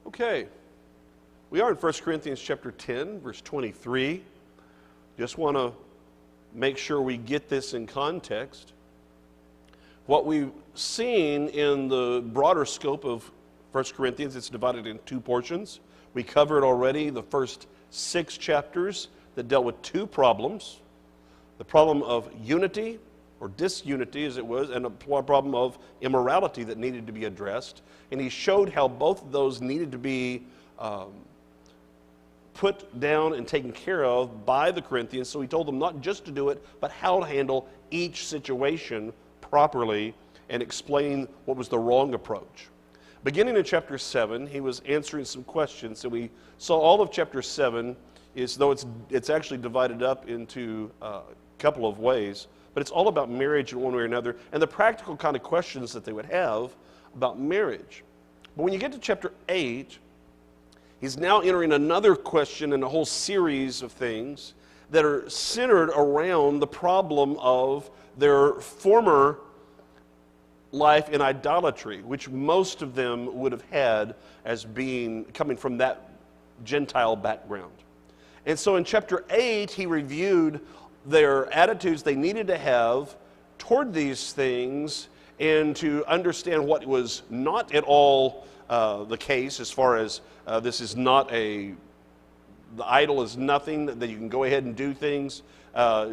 Okay, we are in 1 Corinthians chapter 10, verse 23. Just want to make sure we get this in context. What we've seen in the broader scope of 1 Corinthians, it's divided in two portions. We covered already the first 6 chapters that dealt with two problems. The problem of unity, or disunity as it was, and a problem of immorality that needed to be addressed. And he showed how both of those needed to be put down and taken care of by the Corinthians. So he told them not just to do it, but how to handle each situation properly and explain what was the wrong approach. Beginning in chapter 7, he was answering some questions. So we saw all of chapter 7, though it's actually divided up into a couple of ways, but it's all about marriage in one way or another, and the practical kind of questions that they would have about marriage. But when you get to chapter 8, he's now entering another question in a whole series of things that are centered around the problem of their former life in idolatry, which most of them would have had as being coming from that Gentile background. And so in chapter 8, he reviewed their attitudes they needed to have toward these things and to understand what was not at all the case as far as this is not the idol is nothing, that you can go ahead and do things,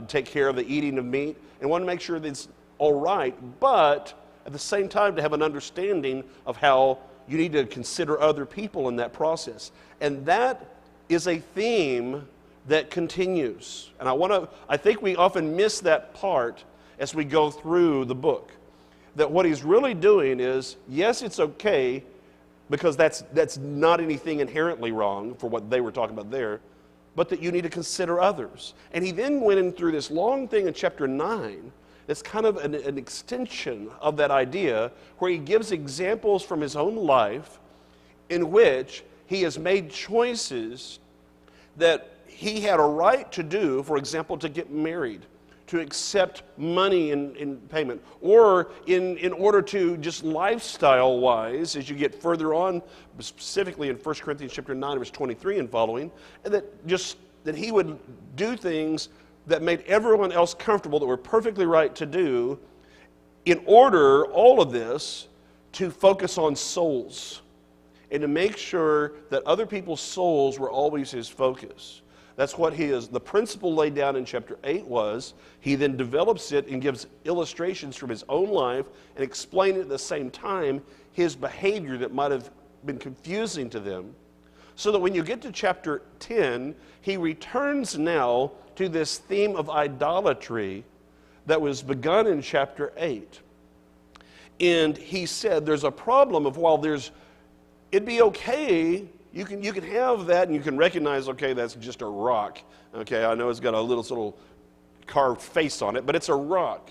take care of the eating of meat, and want to make sure that it's all right, but at the same time to have an understanding of how you need to consider other people in that process. And that is a theme that continues. And I think we often miss that part as we go through the book. That what he's really doing is, yes, it's okay, because that's not anything inherently wrong for what they were talking about there, but that you need to consider others. And he then went in through this long thing in chapter 9 that's kind of an extension of that idea, where he gives examples from his own life in which he has made choices that he had a right to do, for example, to get married, to accept money in payment, or in order to just lifestyle-wise, as you get further on, specifically in 1 Corinthians chapter 9, verse 23 and following, and that he would do things that made everyone else comfortable, that were perfectly right to do, in order, all of this, to focus on souls, and to make sure that other people's souls were always his focus. That's what the principle laid down in chapter 8 was. He then develops it and gives illustrations from his own life and explains at the same time his behavior that might have been confusing to them. So that when you get to chapter 10, he returns now to this theme of idolatry that was begun in chapter 8. And he said there's a problem of it'd be okay. You can have that, and you can recognize, okay, that's just a rock. Okay, I know it's got a little carved face on it, but it's a rock.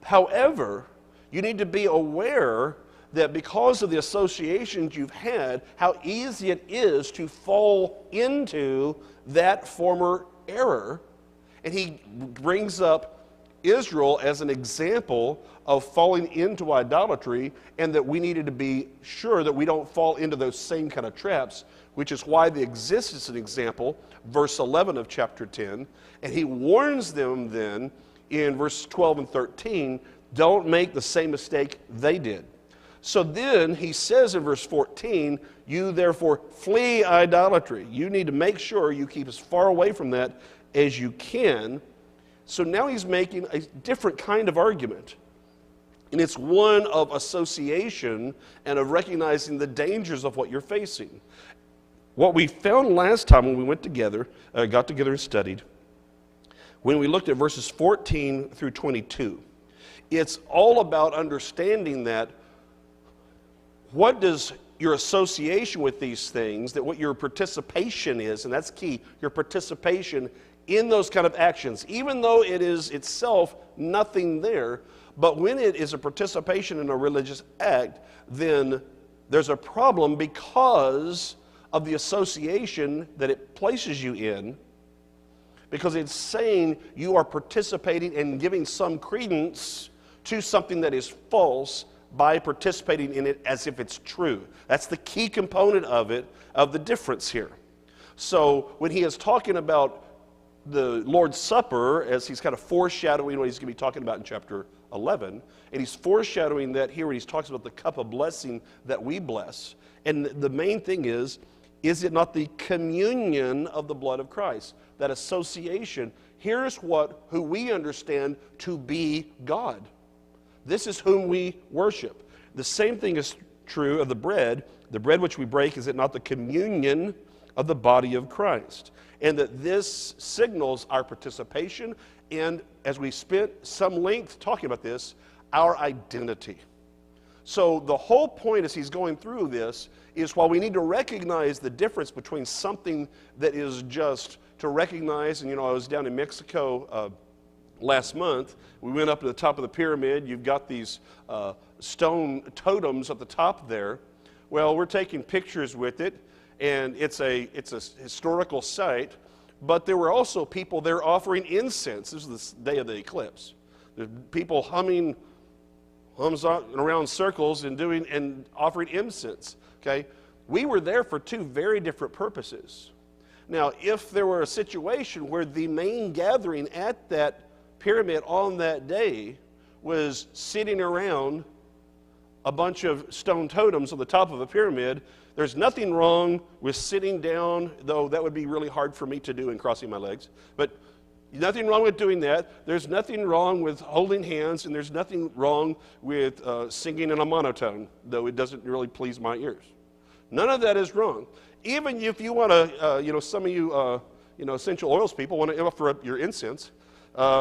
However, you need to be aware that because of the associations you've had, how easy it is to fall into that former error. And he brings up Israel as an example of falling into idolatry, and that we needed to be sure that we don't fall into those same kind of traps, which is why they exist as an example, verse 11 of chapter 10. And he warns them then in verse 12 and 13, don't make the same mistake they did. So then he says in verse 14, you therefore flee idolatry. You need to make sure you keep as far away from that as you can. So now he's making a different kind of argument. And it's one of association and of recognizing the dangers of what you're facing. What we found last time when we got together and studied, when we looked at verses 14 through 22, it's all about understanding that what does your association with these things, that what your participation is, and that's key, your participation in those kind of actions, even though it is itself nothing there, but when it is a participation in a religious act, then there's a problem because of the association that it places you in, because it's saying you are participating and giving some credence to something that is false, by participating in it as if it's true. That's the key component of it, of the difference here. So when he is talking about the Lord's Supper, as he's kind of foreshadowing what he's going to be talking about in chapter 11, and he's foreshadowing that here when he talks about the cup of blessing that we bless. And the main thing is it not the communion of the blood of Christ? That association. Here's who we understand to be God. This is whom we worship. The same thing is true of the bread. The bread which we break, is it not the communion of the body of Christ? And that this signals our participation, and as we spent some length talking about this, our identity. So the whole point as he's going through this is, while we need to recognize the difference between something that is just to recognize, and I was down in Mexico last month. We went up to the top of the pyramid. You've got these stone totems at the top there. Well, we're taking pictures with it, and it's a historical site, but there were also people there offering incense. This is the day of the eclipse. There's people hums around circles and offering incense. Okay, we were there for two very different purposes. Now, if there were a situation where the main gathering at that pyramid on that day was sitting around a bunch of stone totems on the top of a pyramid, there's nothing wrong with sitting down, though that would be really hard for me to do and crossing my legs. But nothing wrong with doing that. There's nothing wrong with holding hands, and there's nothing wrong with singing in a monotone, though it doesn't really please my ears. None of that is wrong. Even if you want to, some of you, essential oils people want to offer up your incense,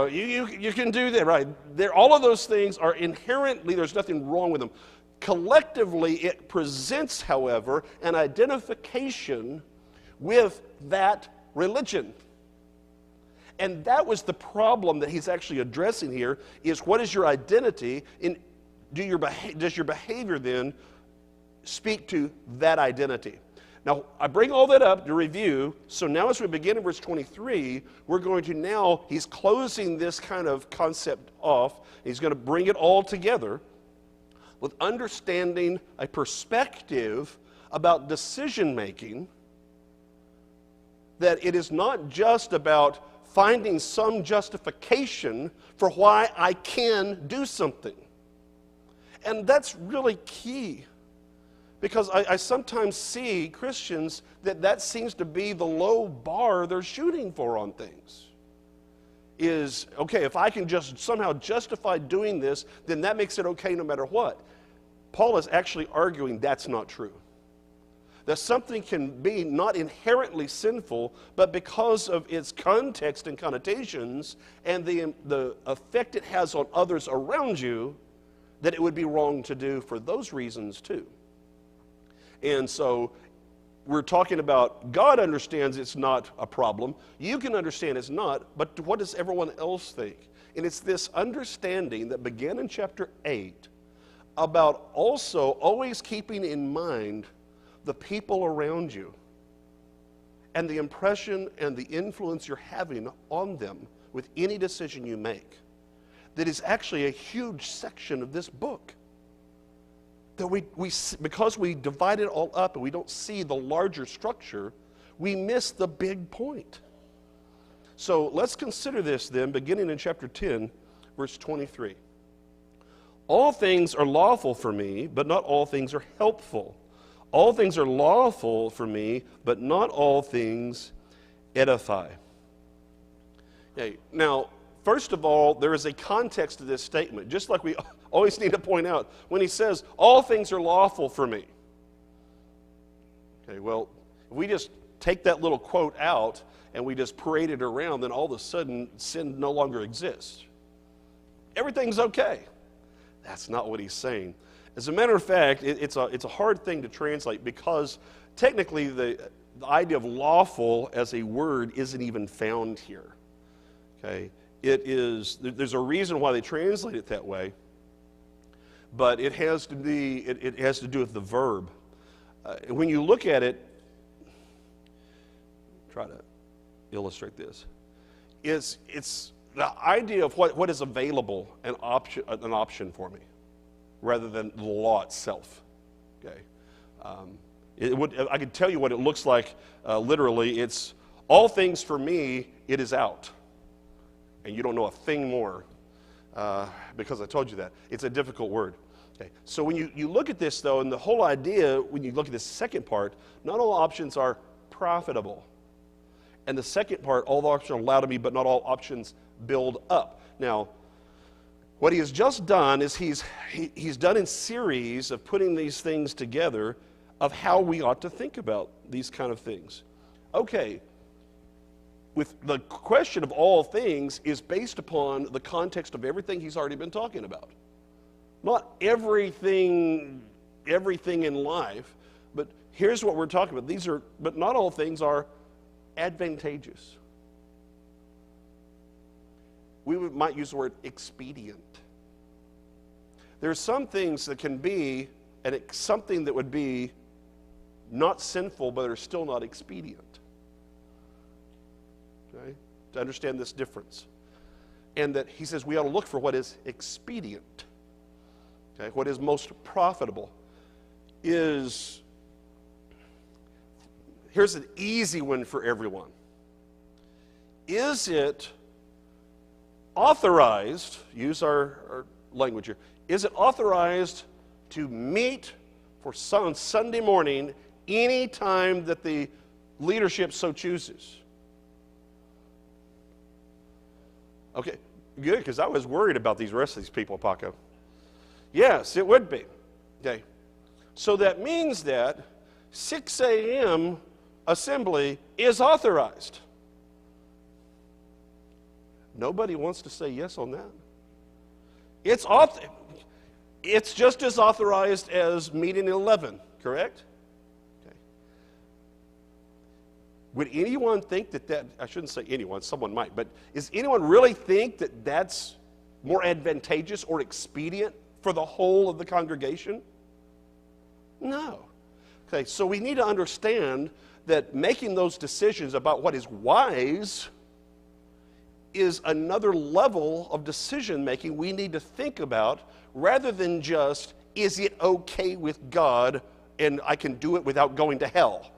you can do that, right? All of those things are inherently, there's nothing wrong with them. Collectively, it presents, however, an identification with that religion. And that was the problem that he's actually addressing here, is what is your identity, and does your behavior then speak to that identity? Now, I bring all that up to review, so now as we begin in verse 23, we're going to he's closing this kind of concept off. He's going to bring it all together with understanding a perspective about decision-making, that it is not just about finding some justification for why I can do something. And that's really key. Because I sometimes see Christians that seems to be the low bar they're shooting for on things. Is, okay, if I can just somehow justify doing this, then that makes it okay no matter what. Paul is actually arguing that's not true. That something can be not inherently sinful, but because of its context and connotations and the effect it has on others around you, that it would be wrong to do for those reasons too. And so we're talking about God understands it's not a problem. You can understand it's not, but what does everyone else think? And it's this understanding that began in chapter 8 about also always keeping in mind the people around you and the impression and the influence you're having on them with any decision you make. That is actually a huge section of this book. That because we divide it all up and we don't see the larger structure, we miss the big point. So let's consider this then, beginning in chapter 10, verse 23. All things are lawful for me, but not all things are helpful. All things are lawful for me, but not all things edify. Okay, now, first of all, there is a context to this statement, just like we always need to point out. When he says, all things are lawful for me. Okay, well, if we just take that little quote out and we just parade it around, then all of a sudden sin no longer exists. Everything's okay. That's not what he's saying. As a matter of fact, it's a hard thing to translate, because technically the idea of lawful as a word isn't even found here. Okay, there's a reason why they translate it that way, but it has to do with the verb. When you look at it, try to illustrate this. It's the idea of what is available, an option for me, rather than the law itself. Okay, I could tell you what it looks like literally. It's all things for me, it is out. And you don't know a thing more because I told you that. It's a difficult word. Okay. So when you look at this, though, and the whole idea, when you look at this second part, not all options are profitable. And the second part, all the options are allowed to be, but not all options build up. Now, what he has just done is he's done in series of putting these things together of how we ought to think about these kind of things. Okay, with the question of all things is based upon the context of everything he's already been talking about. Not everything in life, but here's what we're talking about. But not all things are advantageous. We might use the word expedient. There are some things that can be something that would be not sinful, but are still not expedient. Okay? To understand this difference. And that he says we ought to look for what is expedient. Okay? What is most profitable is, here's an easy one for everyone. Is it authorized, use our language here, is it authorized to meet on Sunday morning any time that the leadership so chooses? Okay, good, because I was worried about these rest of these people, Paco. Yes, it would be. Okay, so that means that 6 a.m. assembly is authorized. Nobody wants to say yes on that. It's just as authorized as meeting at 11, correct? Okay. Would anyone think that, I shouldn't say anyone, someone might, but does anyone really think that that's more advantageous or expedient for the whole of the congregation? No. Okay, so we need to understand that making those decisions about what is wise is another level of decision making we need to think about, rather than just, is it okay with God and I can do it without going to hell?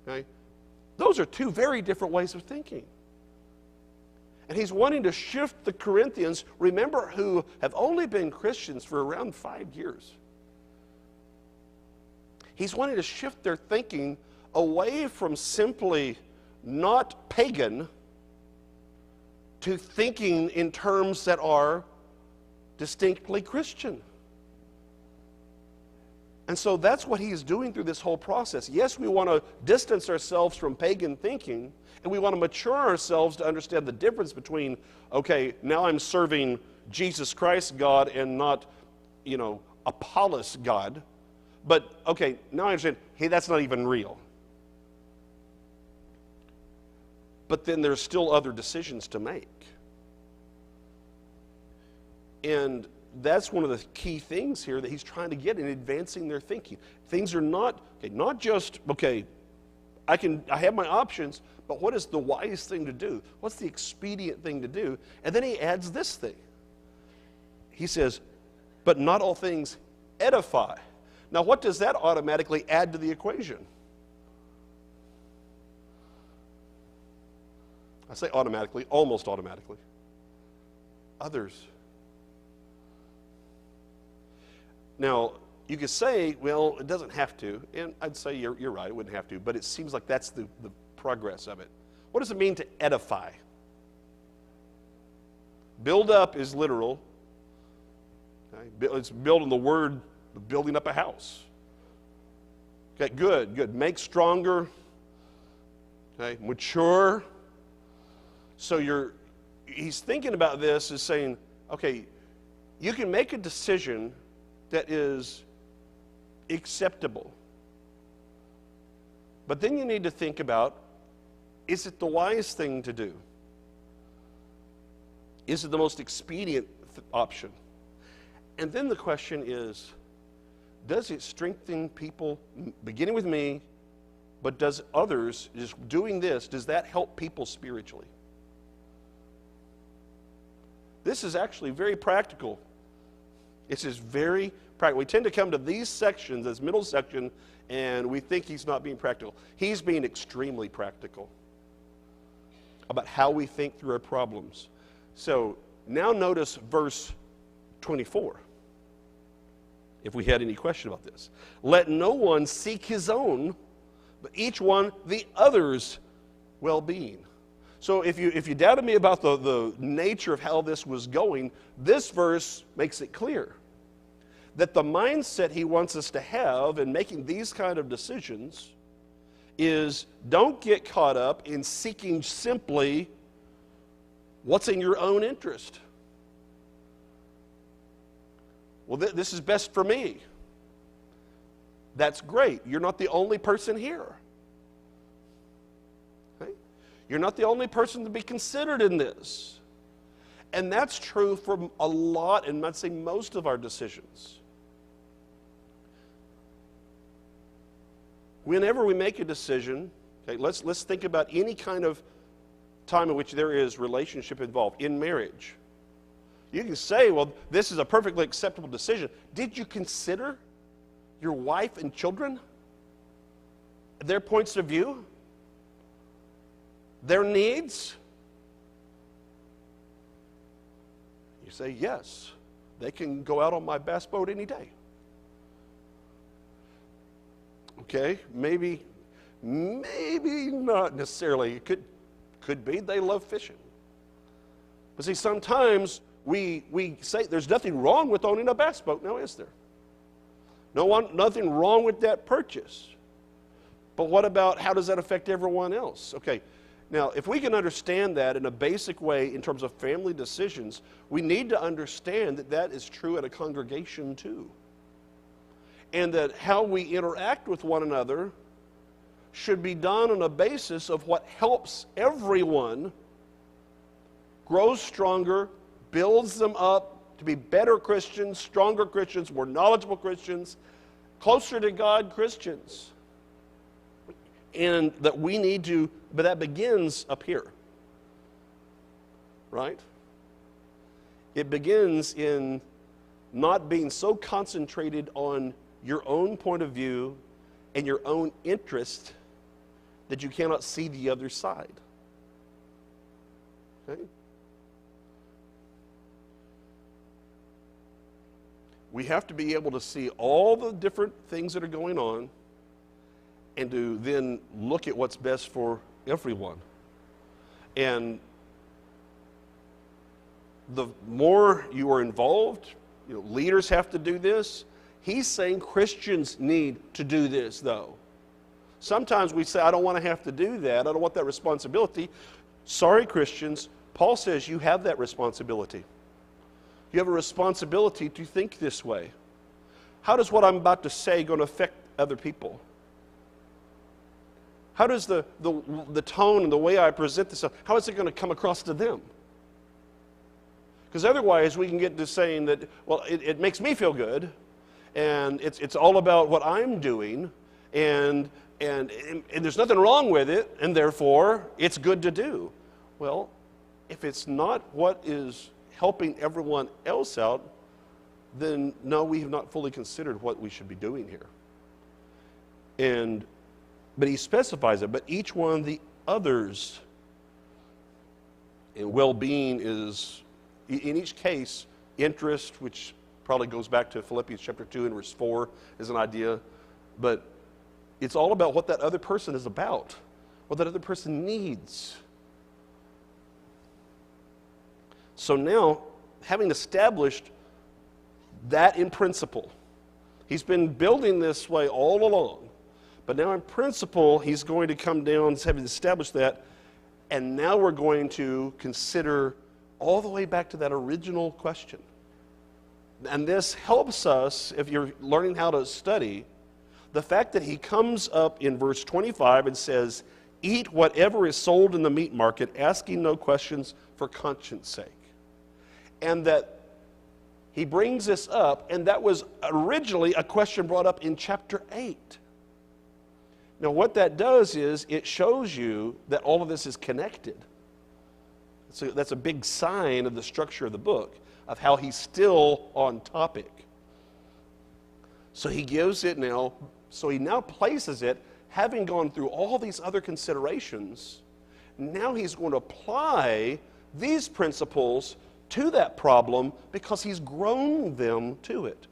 Okay? Those are two very different ways of thinking. And he's wanting to shift the Corinthians, remember, who have only been Christians for around 5 years. He's wanting to shift their thinking away from simply not pagan to thinking in terms that are distinctly Christian. And so that's what he's doing through this whole process. Yes, we want to distance ourselves from pagan thinking, and we want to mature ourselves to understand the difference between, okay, now I'm serving Jesus Christ God and not, Apollos God. But, okay, now I understand, hey, that's not even real. But then there's still other decisions to make. And that's one of the key things here that he's trying to get in advancing their thinking. Things are not just, I have my options, but what is the wise thing to do? What's the expedient thing to do? And then he adds this thing. He says, but not all things edify. Now, what does that automatically add to the equation? I say automatically, almost automatically. Others. Now, you could say, well, it doesn't have to, and I'd say you're right, it wouldn't have to, but it seems like that's the progress of it. What does it mean to edify? Build up is literal. Okay? It's building the word, building up a house. Okay, good. Make stronger. Okay, mature. So he's thinking about this as saying, okay, you can make a decision that is acceptable. But then you need to think about, is it the wise thing to do? Is it the most expedient option? And then the question is, does it strengthen people, beginning with me, but does others, just doing this, does that help people spiritually? This is actually very practical. It's just very practical. We tend to come to these sections, this middle section, and we think he's not being practical. He's being extremely practical about how we think through our problems. So now notice verse 24, if we had any question about this. Let no one seek his own, but each one the other's well-being. So if you doubted me about the nature of how this was going, this verse makes it clear that the mindset he wants us to have in making these kind of decisions is don't get caught up in seeking simply what's in your own interest. Well, this is best for me. That's great. You're not the only person here. Okay? You're not the only person to be considered in this. And that's true for a lot, and I'd say most of our decisions. Whenever we make a decision, okay, let's think about any kind of time in which there is relationship involved. In marriage, you can say, well, this is a perfectly acceptable decision. Did you consider your wife and children, their points of view, their needs? You say, yes, they can go out on my bass boat any day. Okay, maybe not necessarily. It could be they love fishing. But see, sometimes we say there's nothing wrong with owning a bass boat. Now, is there? Nothing wrong with that purchase. But what about how does that affect everyone else? Okay, now if we can understand that in a basic way in terms of family decisions, we need to understand that that is true at a congregation too. And that how we interact with one another should be done on a basis of what helps everyone grow stronger, builds them up to be better Christians, stronger Christians, more knowledgeable Christians, closer to God Christians. And that we need to, but that begins up here, right? It begins in not being so concentrated on your own point of view and your own interest that you cannot see the other side. Okay? We have to be able to see all the different things that are going on and to then look at what's best for everyone. And the more you are involved, leaders have to do this. He's saying Christians need to do this, though. Sometimes we say, I don't want to have to do that. I don't want that responsibility. Sorry, Christians. Paul says you have that responsibility. You have a responsibility to think this way. How does what I'm about to say going to affect other people? How does the tone and the way I present this, how is it going to come across to them? Because otherwise we can get to saying that, well, it makes me feel good, and it's all about what I'm doing, and there's nothing wrong with it, and therefore it's good to do. Well, if it's not what is helping everyone else out, then no, we have not fully considered what we should be doing here. But he specifies it, but each one of the others, and well-being is, in each case, interest, which probably goes back to Philippians chapter 2 and verse 4 is an idea, but it's all about what that other person is about, what that other person needs. So now, having established that in principle, he's been building this way all along, but now in principle, he's going to come down, having established that, and now we're going to consider all the way back to that original question. And this helps us, if you're learning how to study, the fact that he comes up in verse 25 and says, eat whatever is sold in the meat market, asking no questions for conscience sake. And that he brings this up, and that was originally a question brought up in chapter 8. Now what that does is it shows you that all of this is connected. So that's a big sign of the structure of the book. of how he's still on topic. So he gives it now, so he now places it, having gone through all these other considerations, now he's going to apply these principles to that problem because he's grown them to it.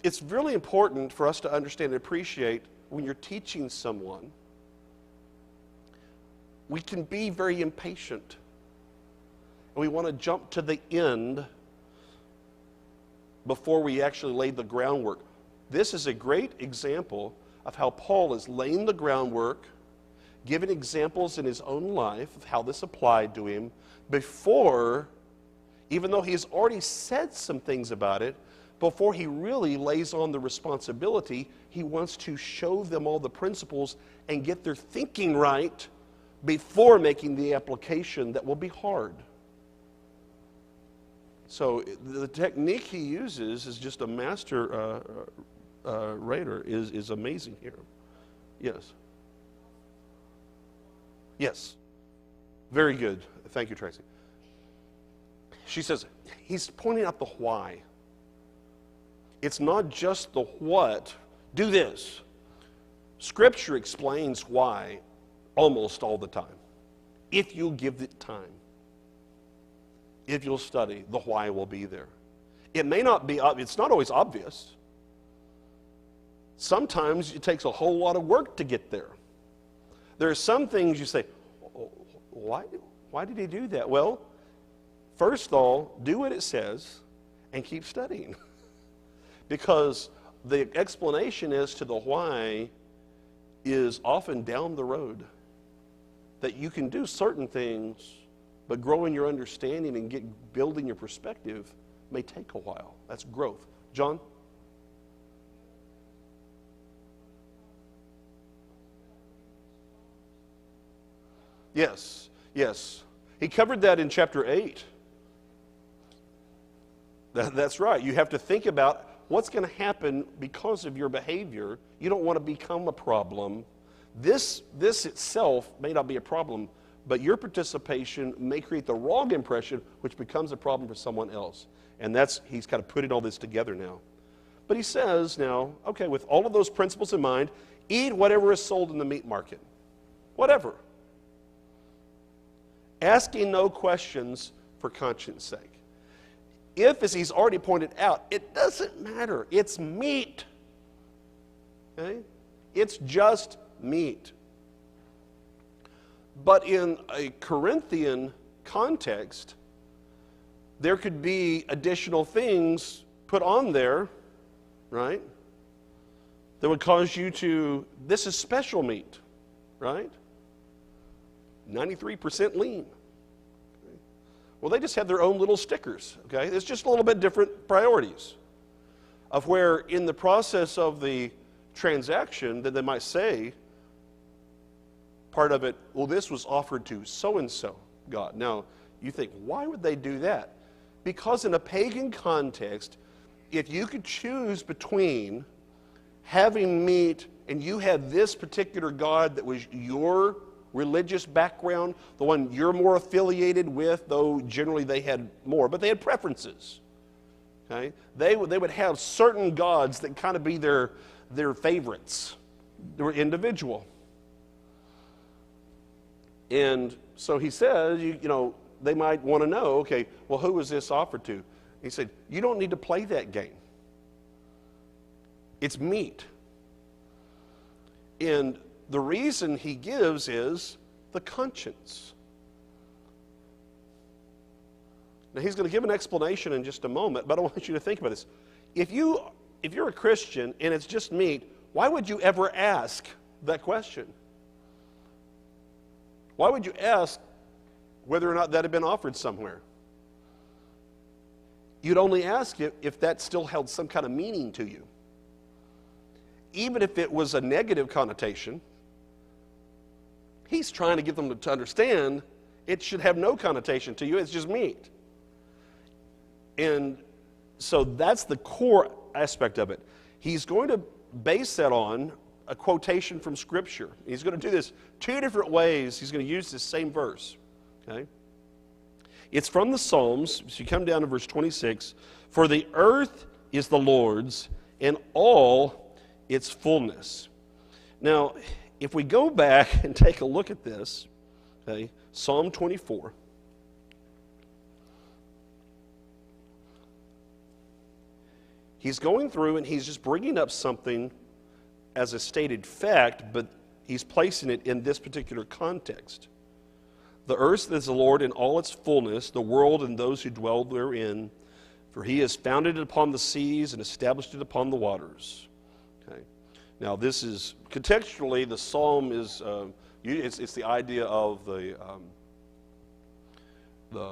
It's really important for us to understand and appreciate when you're teaching someone, we can be very impatient. And we want to jump to the end before we actually lay the groundwork. This is a great example of how Paul is laying the groundwork, giving examples in his own life of how this applied to him before, even though he's already said some things about it, before he really lays on the responsibility, he wants to show them all the principles and get their thinking right before making the application that will be hard. So the technique he uses is just a master writer is amazing here. Yes. Yes. Very good. Thank you, Tracy. She says, he's pointing out the why. It's not just the what. Do this. Scripture explains why almost all the time. If you give it time. If you'll study, the why will be there. It may not be, it's not always obvious. Sometimes it takes a whole lot of work to get there. There are some things you say, why did he do that? Well, first of all, do what it says and keep studying. Because the explanation as to the why is often down the road. That you can do certain things, but growing your understanding and building your perspective may take a while. That's growth. John? Yes, yes. He covered that in chapter 8. That's right. You have to think about what's going to happen because of your behavior. You don't want to become a problem. This itself may not be a problem, but your participation may create the wrong impression, which becomes a problem for someone else. And he's kind of putting all this together now. But he says now, okay, with all of those principles in mind, eat whatever is sold in the meat market. Whatever. Asking no questions for conscience sake. If, as he's already pointed out, it doesn't matter. It's meat. Okay? It's just meat. But in a Corinthian context, there could be additional things put on there, right? That would cause you to, this is special meat, right? 93% lean. Okay. Well, they just have their own little stickers, okay? It's just a little bit different priorities of where in the process of the transaction that they might say, part of it, well, this was offered to so-and-so God. Now, you think, why would they do that? Because in a pagan context, if you could choose between having meat and you had this particular God that was your religious background, the one you're more affiliated with, though generally they had more, but they had preferences. Okay? They would have certain gods that kind of be their favorites. They were individual. And so he says, you know, they might want to know, okay, well, who was this offered to? He said, you don't need to play that game. It's meat. And the reason he gives is the conscience. Now, he's going to give an explanation in just a moment, but I want you to think about this. If you're a Christian and it's just meat, why would you ever ask that question? Why would you ask whether or not that had been offered somewhere? You'd only ask it if that still held some kind of meaning to you. Even if it was a negative connotation, he's trying to get them to understand it should have no connotation to you. It's just meat. And so that's the core aspect of it. He's going to base that on a quotation from Scripture. He's going to do this two different ways. He's going to use this same verse. Okay? It's from the Psalms. So you come down to verse 26. For the earth is the Lord's and all its fullness. Now, if we go back and take a look at this, okay, Psalm 24. He's going through and he's just bringing up something as a stated fact, but he's placing it in this particular context. The earth is the Lord in all its fullness, the world and those who dwell therein, for he has founded it upon the seas and established it upon the waters. Okay. Now this is, contextually, the psalm is, it's the idea of the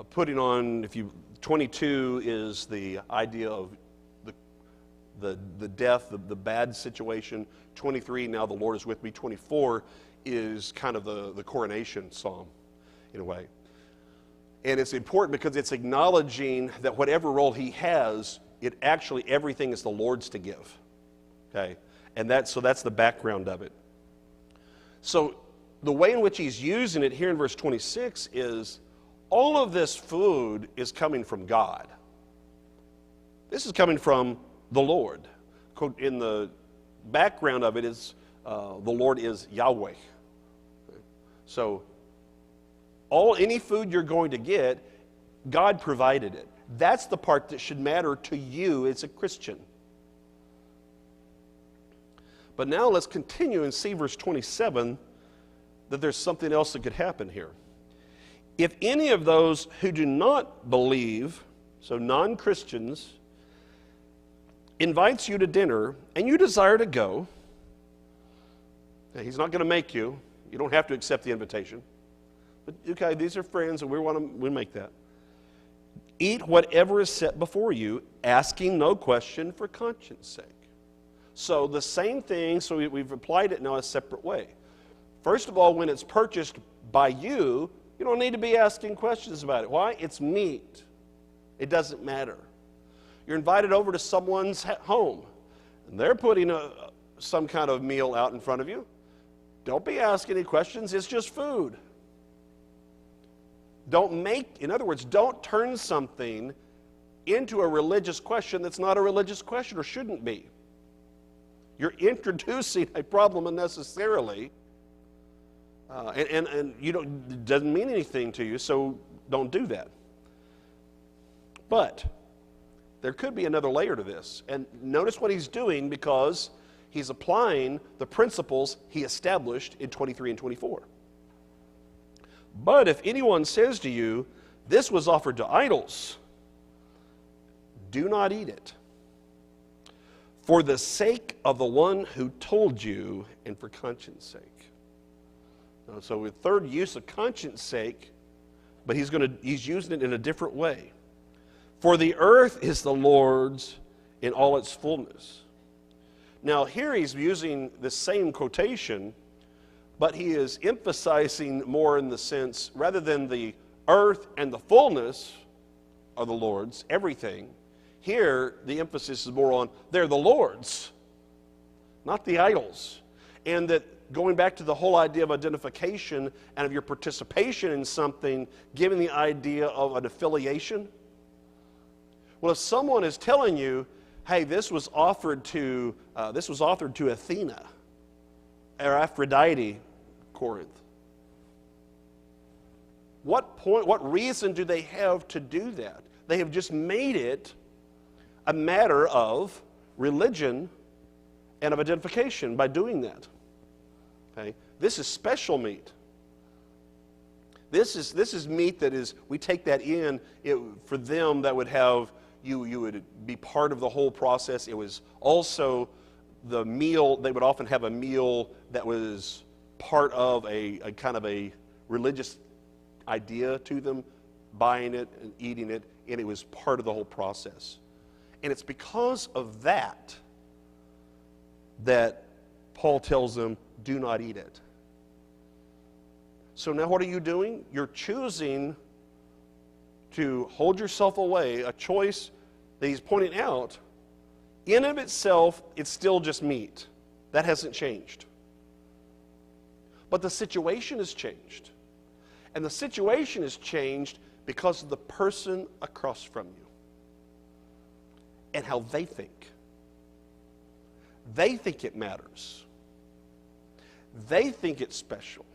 putting on, 22 is the idea of the death, the bad situation. 23, now the Lord is with me. 24 is kind of the coronation psalm, in a way. And it's important because it's acknowledging that whatever role he has, everything is the Lord's to give. Okay? And that's the background of it. So the way in which he's using it here in verse 26 is all of this food is coming from God. This is coming from the Lord. In the background of it is the Lord is Yahweh. So any food you're going to get, God provided it. That's the part that should matter to you as a Christian. But now let's continue and see verse 27, that there's something else that could happen here. If any of those who do not believe, so non-Christians, invites you to dinner and you desire to go, now he's not going to make you. You don't have to accept the invitation. But okay, these are friends and we make that. Eat whatever is set before you, asking no question for conscience sake. So the same thing, so we've applied it now a separate way. First of all, when it's purchased by you, you don't need to be asking questions about it. Why? It's meat. It doesn't matter. You're invited over to someone's home, and they're putting some kind of meal out in front of you. Don't be asking any questions. It's just food. In other words, don't turn something into a religious question that's not a religious question or shouldn't be. You're introducing a problem unnecessarily, and it doesn't mean anything to you, so don't do that. But there could be another layer to this. And notice what he's doing, because he's applying the principles he established in 23 and 24. But if anyone says to you, this was offered to idols, do not eat it, for the sake of the one who told you and for conscience sake. Now, so with third use of conscience sake, but he's using it in a different way. For the earth is the Lord's in all its fullness. Now here he's using the same quotation, but he is emphasizing more in the sense, rather than the earth and the fullness are the Lord's, everything, here the emphasis is more on they're the Lord's, not the idols. And that going back to the whole idea of identification and of your participation in something, given the idea of an affiliation. Well, if someone is telling you, hey, this was offered to Athena or Aphrodite, Corinth, what reason do they have to do that? They have just made it a matter of religion and of identification by doing that. Okay? This is special meat. This is meat that is, we take that in, for them that would have, you would be part of the whole process. It was also the meal, they would often have a meal that was part of a kind of a religious idea to them, buying it and eating it, and it was part of the whole process. And it's because of that Paul tells them, do not eat it. So now what are you doing? You're choosing to hold yourself away, a choice that he's pointing out. In of itself, it's still just meat. That hasn't changed. But the situation has changed. And the situation has changed because of the person across from you and how they think. They think it matters. They think it's special.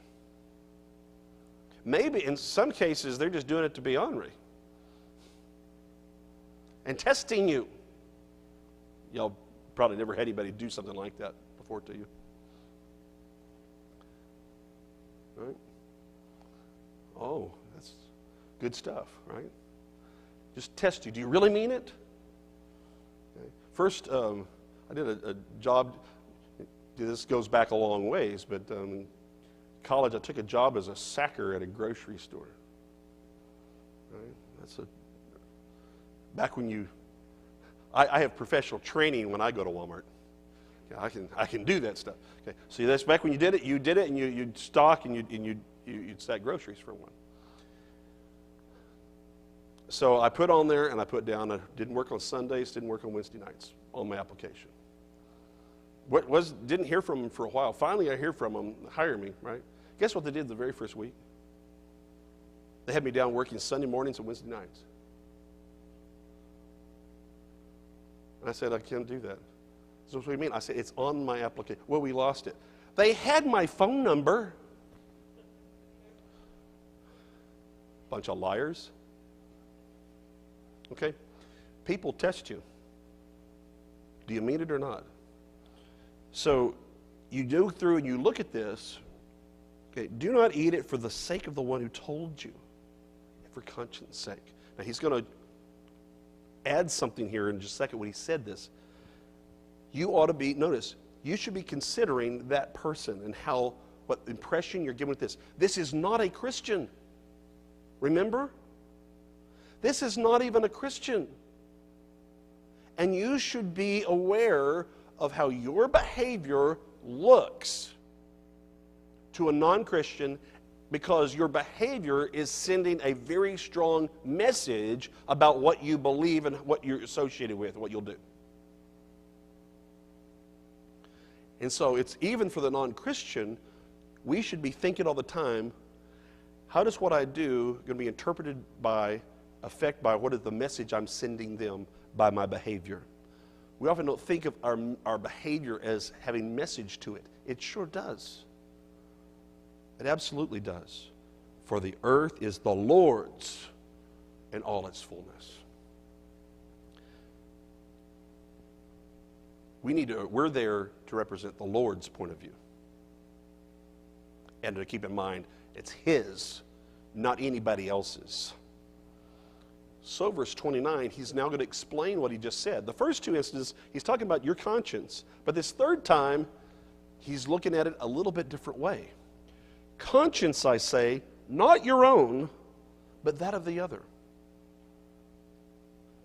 Maybe in some cases they're just doing it to be ornery and testing you. Y'all probably never had anybody do something like that before to you. Right? Oh, that's good stuff, right? Just test you. Do you really mean it? Okay. First, I did a job. This goes back a long ways, but in college I took a job as a sacker at a grocery store. Right? Back when I have professional training when I go to Walmart. I can do that stuff. Okay, so that's back when you did it, and you'd stock and you'd stack groceries for one. So I put on there and I put down, I didn't work on Sundays, didn't work on Wednesday nights on my application. Didn't hear from them for a while. Finally I hear from them, hire me, right? Guess what they did the very first week? They had me down working Sunday mornings and Wednesday nights. And I said, I can't do that. So what do you mean? I said, it's on my application. Well, we lost it. They had my phone number. Bunch of liars. Okay? People test you. Do you mean it or not? So you go through and you look at this. Okay, do not eat it for the sake of the one who told you, for conscience sake. Now he's going to add something here in just a second when he said this. You ought to be, notice, you should be considering that person and what impression you're given with this. This is not a Christian. Remember? This is not even a Christian. And you should be aware of how your behavior looks to a non-Christian, because your behavior is sending a very strong message about what you believe and what you're associated with, what you'll do. And so it's even for the non-Christian, we should be thinking all the time, how does what I do going to be interpreted affected by what is the message I'm sending them by my behavior? We often don't think of our behavior as having message to it. It sure does. It absolutely does. For the earth is the Lord's and all its fullness. We're there to represent the Lord's point of view. And to keep in mind, it's His, not anybody else's. So verse 29, he's now going to explain what he just said. The first two instances, he's talking about your conscience. But this third time, he's looking at it a little bit different way. Conscience, I say, not your own, but that of the other.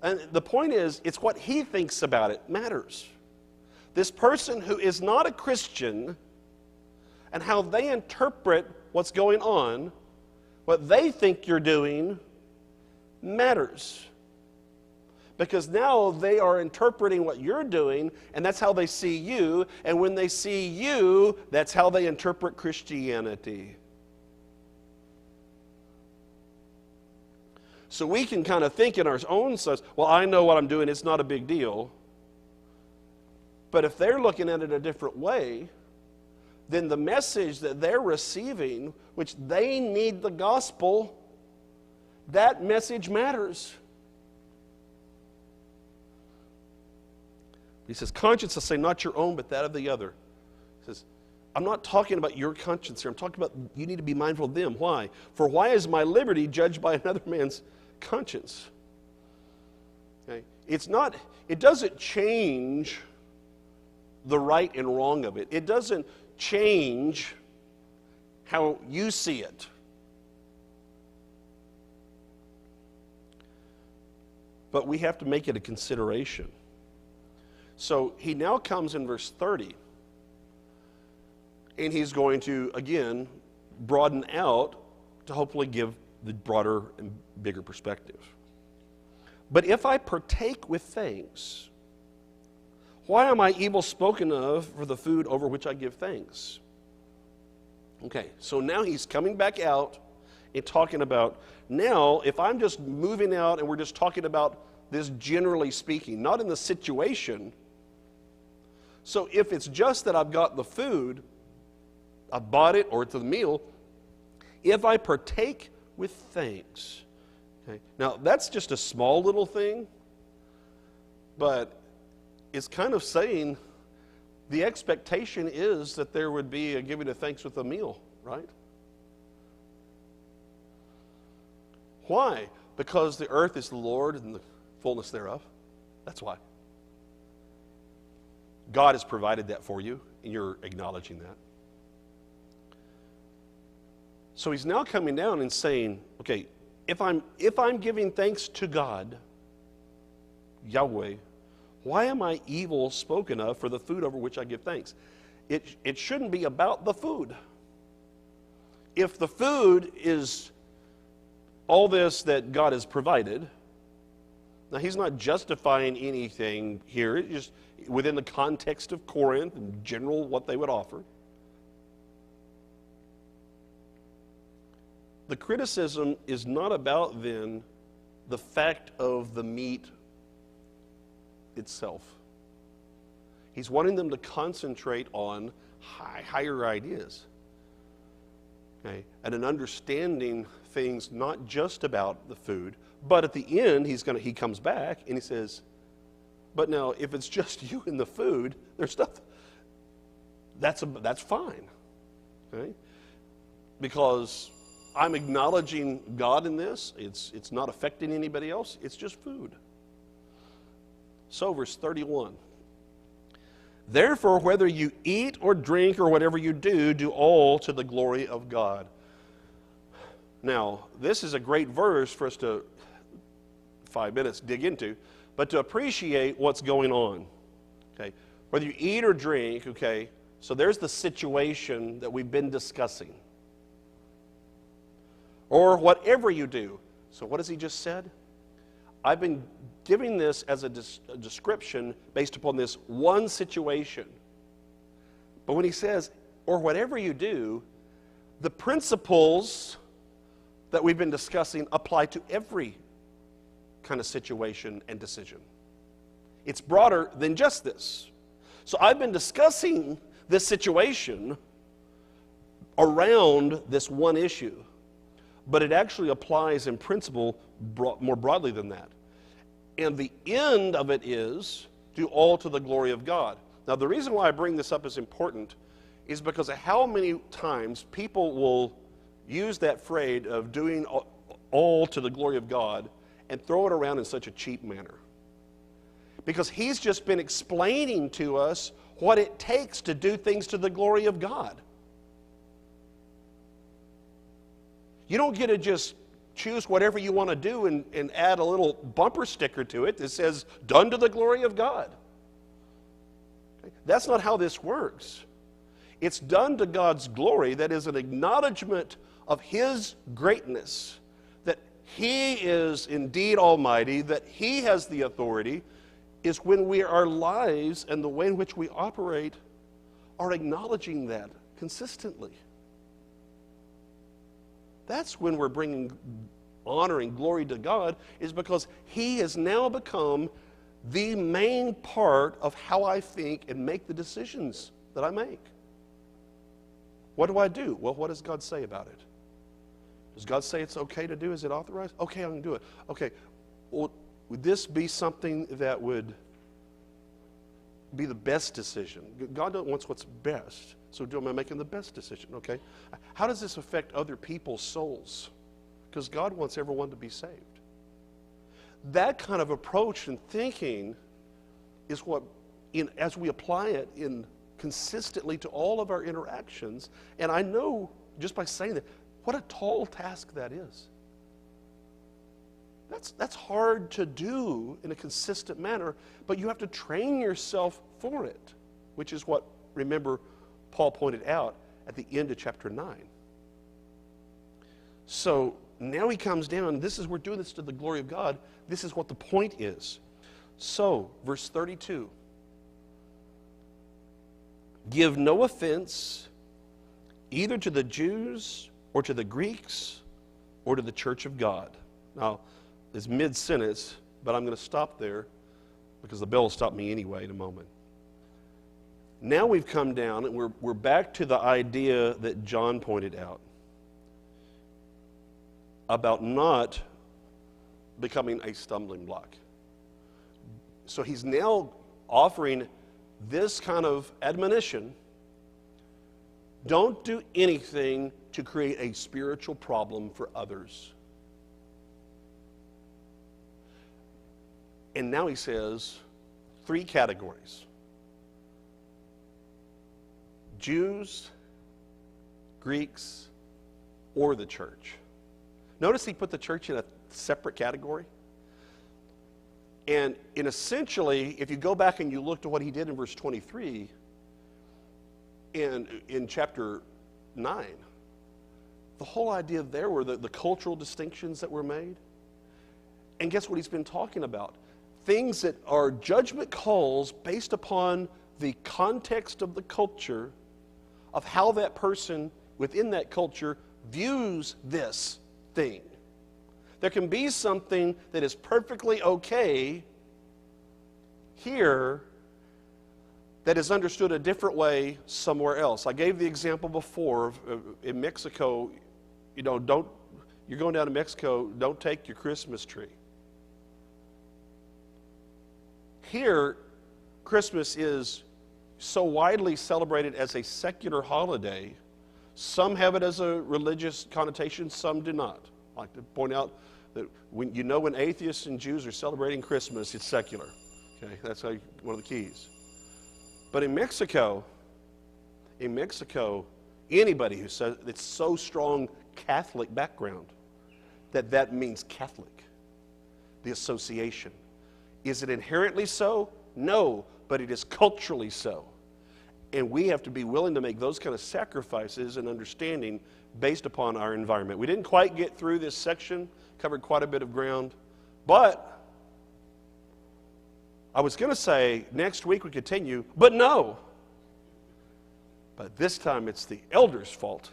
And the point is, it's what he thinks about it matters. This person who is not a Christian and how they interpret what's going on, what they think you're doing, matters. Because now they are interpreting what you're doing, and that's how they see you. And when they see you, that's how they interpret Christianity. So we can kind of think in our own sense, well, I know what I'm doing, it's not a big deal. But if they're looking at it a different way, then the message that they're receiving, which they need the gospel, that message matters. He says, conscience, I say, not your own, but that of the other. He says, I'm not talking about your conscience here. I'm talking about you need to be mindful of them. Why? For why is my liberty judged by another man's conscience? Okay? It doesn't change the right and wrong of it. It doesn't change how you see it. But we have to make it a consideration. So he now comes in verse 30, and he's going to, again, broaden out to hopefully give the broader and bigger perspective. But if I partake with thanks, why am I evil spoken of for the food over which I give thanks? Okay, so now he's coming back out and talking about now, if I'm just moving out and we're just talking about this generally speaking, not in the situation. So if it's just that I've got the food, I bought it or it's a meal, if I partake with thanks. Okay? Now that's just a small little thing, but it's kind of saying the expectation is that there would be a giving of thanks with a meal, right? Why? Because the earth is the Lord and the fullness thereof. That's why. God has provided that for you, and you're acknowledging that. So he's now coming down and saying, okay, if I'm giving thanks to God, Yahweh, why am I evil spoken of for the food over which I give thanks? It shouldn't be about the food. If the food is all this that God has provided, now he's not justifying anything here, it's just within the context of Corinth and general what they would offer. The criticism is not about then the fact of the meat itself. He's wanting them to concentrate on higher ideas. Okay? And an understanding things not just about the food, but at the end he comes back and he says, but now if it's just you and the food, there's stuff that's fine. Okay? Because I'm acknowledging God in this. It's not affecting anybody else. It's just food. So verse 31. Therefore, whether you eat or drink or whatever you do, do all to the glory of God. Now, this is a great verse for us to, 5 minutes, dig into, but to appreciate what's going on. Okay, whether you eat or drink, okay, so there's the situation that we've been discussing. Or whatever you do. So what has he just said? I've been giving this as a description based upon this one situation. But when he says, or whatever you do, the principles that we've been discussing apply to every kind of situation and decision. It's broader than just this. So I've been discussing this situation around this one issue, but it actually applies in principle more broadly than that. And the end of it is, do all to the glory of God. Now, the reason why I bring this up as important is because of how many times people will use that phrase of doing all to the glory of God and throw it around in such a cheap manner. Because he's just been explaining to us what it takes to do things to the glory of God. You don't get to just choose whatever you want to do and add a little bumper sticker to it that says, done to the glory of God. Okay? That's not how this works. It's done to God's glory. That is an acknowledgement of His greatness, that He is indeed almighty, that He has the authority, is when our lives and the way in which we operate are acknowledging that consistently. That's when we're bringing honor and glory to God, is because He has now become the main part of how I think and make the decisions that I make. What do I do? Well, what does God say about it? Does God say it's okay to do? Is it authorized? Okay, I'm going to do it. Okay, well, would this be something that would be the best decision? God wants what's best. So am I making the best decision? Okay. How does this affect other people's souls? Because God wants everyone to be saved. That kind of approach and thinking is what, as we apply it consistently to all of our interactions, and I know just by saying that, what a tall task that is. That's hard to do in a consistent manner, but you have to train yourself for it, which is what, remember, Paul pointed out at the end of chapter 9. So now he comes down, we're doing this to the glory of God. This is what the point is. So, verse 32. Give no offense either to the Jews or to the Greeks or to the church of God. Now, it's mid-sentence, but I'm going to stop there because the bell will stop me anyway in a moment. Now we've come down and we're back to the idea that John pointed out about not becoming a stumbling block. So he's now offering this kind of admonition. Don't do anything to create a spiritual problem for others. And now he says 3 categories: Jews, Greeks, or the church. Notice he put the church in a separate category. And essentially, if you go back and you look to what he did in verse 23, in chapter 9, the whole idea there were the cultural distinctions that were made. And guess what he's been talking about? Things that are judgment calls based upon the context of the culture, of how that person within that culture views this thing. There can be something that is perfectly okay here that is understood a different way somewhere else. I gave the example before in Mexico. You're going down to Mexico, don't take your Christmas tree. Here, Christmas is so widely celebrated as a secular holiday. Some have it as a religious connotation, some do not. I like to point out that when atheists and Jews are celebrating Christmas, it's secular. Okay, that's one of the keys. But in Mexico, anybody who says it's so strong Catholic background that means Catholic, the association. Is it inherently so? No, but it is culturally so. And we have to be willing to make those kind of sacrifices and understanding based upon our environment. We didn't quite get through this section, covered quite a bit of ground, but I was going to say next week we continue, but no. But this time it's the elders' fault.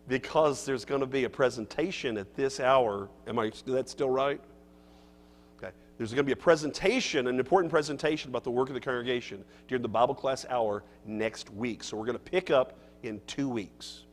Because there's going to be a presentation at this hour. Is that still right? Okay. There's going to be a presentation, an important presentation about the work of the congregation during the Bible class hour next week. So we're going to pick up in 2 weeks.